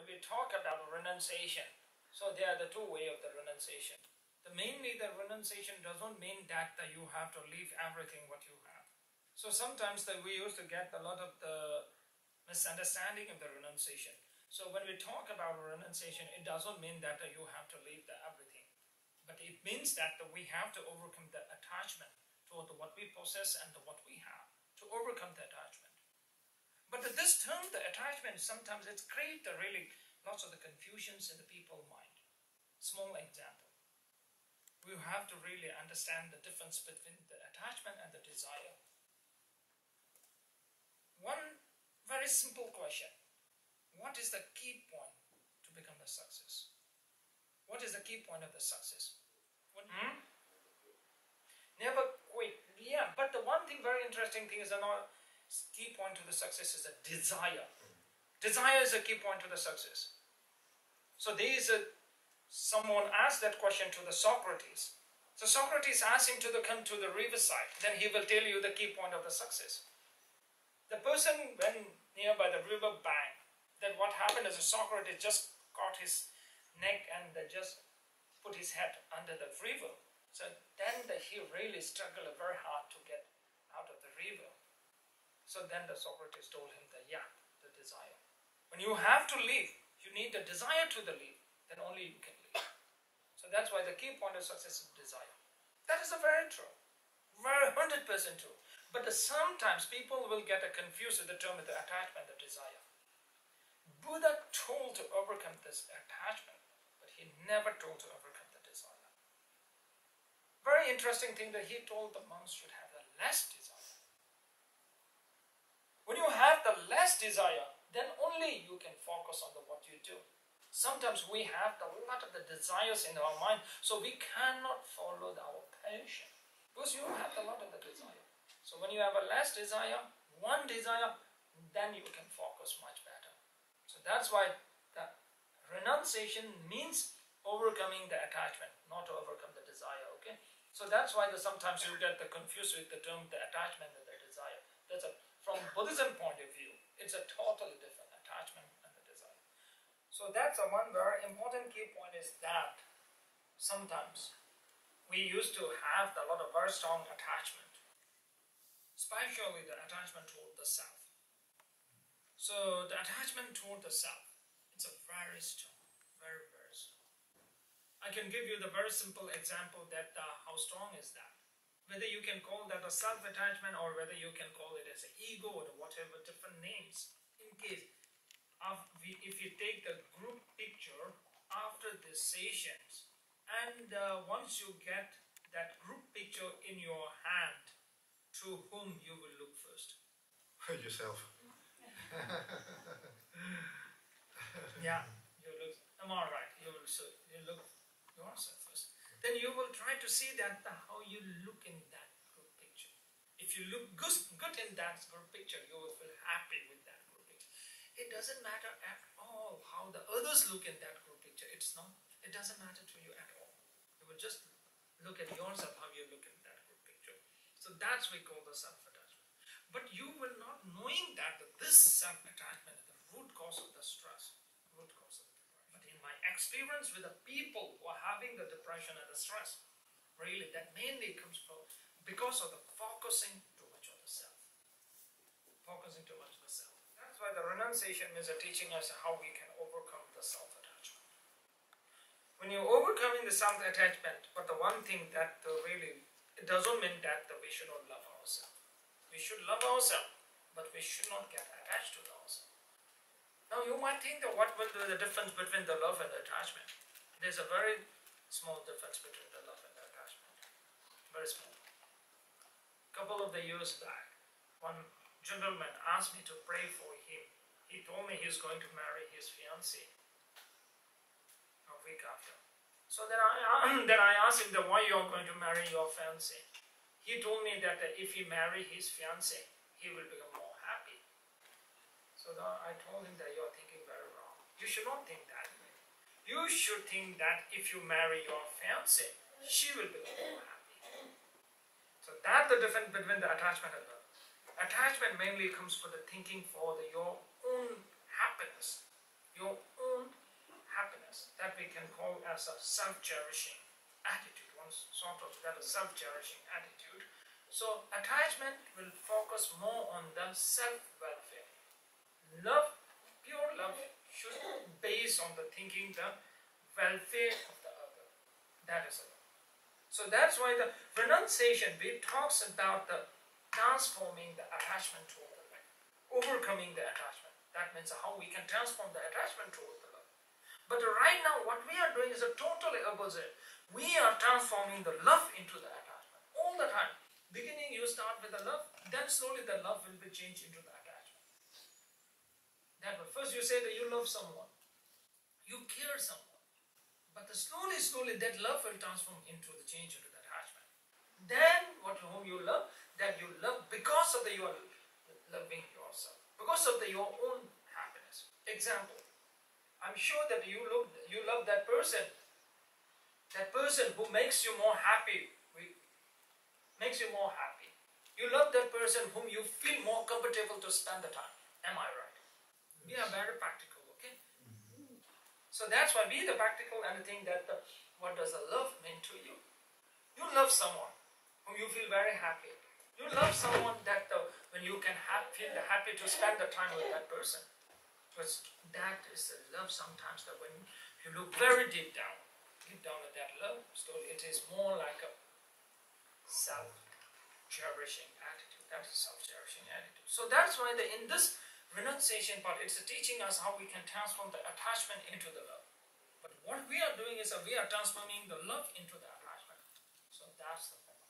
we talk about renunciation, so there are the two ways of the renunciation. Mainly the renunciation doesn't mean that you have to leave everything what you have. So sometimes we used to get a lot of the misunderstanding of the renunciation. So when we talk about renunciation, it doesn't mean that you have to leave everything. But it means that we have to overcome the attachment toward what we possess and what we have, to overcome the attachment. But this term, the attachment, sometimes it creates really lots of the confusions in the people's mind. Small example. We have to really understand the difference between the attachment and the desire. One very simple question. What is the key point to become the success? What is the key point of the success? Never quit. Yeah, but the one thing, very interesting thing is the key point to the success is the desire. Desire is a key point to the success. So someone asked that question to the Socrates. So Socrates asked him to come to the riverside. Then he will tell you the key point of the success. The person went nearby the river bank. Then what happened is Socrates just caught his neck and just put his head under the river. So then he really struggled very hard to get out of the river. So then the Socrates told him that, the desire. When you have to leave, you need the desire to leave. Then only you can leave. So that's why the key point of success is desire. That is very true. Very 100% true. But sometimes people will get confused with the term of the attachment, the desire. Buddha told to overcome this attachment, but he never told to overcome the desire. Very interesting thing that he told the monks should have the less desire. When you have the less desire, then only you can focus on what you do. Sometimes we have a lot of the desires in our mind, so we cannot follow our passion. Because you have a lot of the desire. So when you have a less desire, one desire, then you can focus much better. So that's why the renunciation means overcoming the attachment, not to overcome the desire, okay? So that's why sometimes you get confused with the term the attachment and the desire. From Buddhism point of view, it's a totally different attachment and the desire. So that's one very important key point is that sometimes we used to have a lot of very strong attachment, especially the attachment toward the self. So the attachment toward the self, it's a very strong, very, very strong. I can give you the very simple example that how strong is that. Whether you can call that a self-attachment or whether you can call it as an ego or whatever different names. In case, if you take the group picture after the sessions, and once you get that group picture in your hand, to whom you will look first? Yourself. Yeah, you look. Am I right? You look yourself first. Then you will try to see that how you look in that group picture. If you look good in that group picture, you will feel happy with that group picture. It doesn't matter at all how the others look in that group picture. It doesn't matter to you at all. You will just look at yourself how you look in that group picture. So that's what we call the self-attachment. But you will not knowing that this self-attachment is the root cause of the stress, root cause of the depression. But in my experience with the people who are having the depression and the stress, really that mainly comes from because of the focusing too much on the self. Focusing too much on the self. That's why the renunciation is teaching us how we can overcome the self-attachment. When you're overcoming the self-attachment, but the one thing that really, it doesn't mean that we should not love ourselves. We should love ourselves, but we should not get attached to ourselves. Now you might think that what will be the difference between the love and the attachment? There's a very small difference between the love and the attachment. Very small. A couple of the years back, one gentleman asked me to pray for him. He told me he's going to marry his fiancée a week after. So then I asked him that why you are going to marry your fiancée. He told me that if he marry his fiancée, he will become more happy. So I told him that you are thinking very wrong. You should not think that way. You should think that if you marry your fiancée, she will become more happy. So that's the difference between the attachment and love. Attachment mainly comes for the thinking for your own happiness, your own happiness. That we can call as a self-cherishing attitude. One sort of that, a self-cherishing attitude. So attachment will focus more on the self-welfare. Love, pure love, should base on the thinking the welfare of the other. That is love. So that's why the renunciation bit talks about the transforming the attachment toward the love, overcoming the attachment. That means how we can transform the attachment toward the love. But right now, what we are doing is a totally opposite. We are transforming the love into the attachment all the time. Beginning, you start with the love, then slowly the love will be changed into the attachment. That way, first you say that you love someone, you care someone, but slowly that love will transform into the change into the attachment. Then, whom you love, that you love because of you are loving yourself, because of your own happiness. Example, I'm sure that you love that person who makes you more happy, makes you more happy. You love that person whom you feel more comfortable to spend the time. Am I right? We are very practical, okay? So that's why be the practical and think that what does the love mean to you? You love someone whom you feel very happy. You love someone that when you can feel happy to spend the time with that person. Because that is the love sometimes that when you look very deep down at that love story, it is more like a self-cherishing attitude. That is self-cherishing attitude. So that's why in this renunciation part, it's teaching us how we can transform the attachment into the love. But what we are doing is we are transforming the love into the attachment. So that's the point.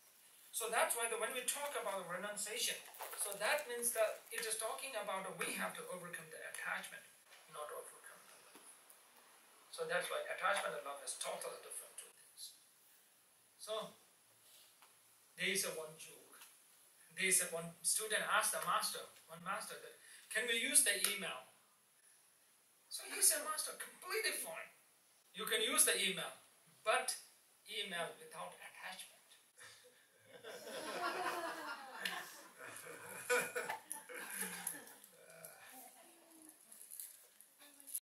So that's why when we talk about renunciation, so that means that it is talking about we have to overcome the attachment, not overcome the love. So that's why attachment and love is totally different two things. So there is one joke. There is one student asked one master that, can we use the email? So he said, master, completely fine. You can use the email, but email without attachment.